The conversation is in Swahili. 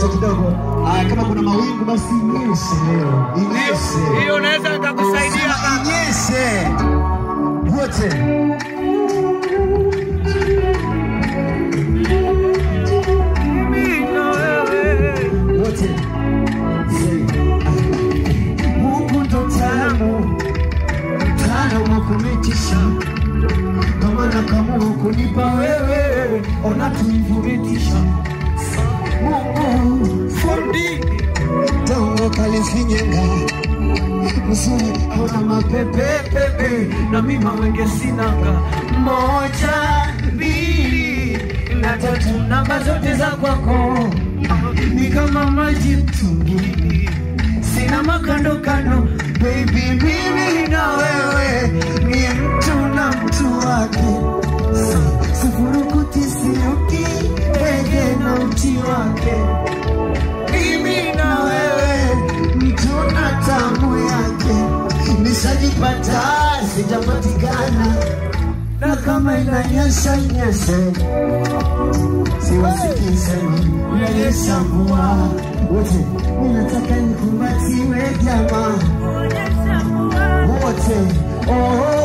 inyeshe kidogo. Kama kuna mawingu basi inyeshe leo. Inyeshe. Hiyo naweza nikakusaidia kaka. Inyeshe. Wote. Mimi na wewe. Wote. Mungu ndo tamu. Tamu kumetisha. Kama nakamua kunipa wewe, ona tulivumetisha. Mungu fundi tongo kalifinyenga msuri hauna mapepe na mima wenge sinanga. Moja, mbili, na tatu, namba zote za kwako ni kama maji mtungini, sina makando kando. Baby mimi na wewe ni mtu na mtu wake, sifurukuti siuki ege na mti wake. Mimi na wewe mtu na tamu yake, nishajipata sijapatikana, na kama inanyesha nyeshe siwasikize nyesha mvua. Wote ninataka nikumbatiwe jamaa wote. Oh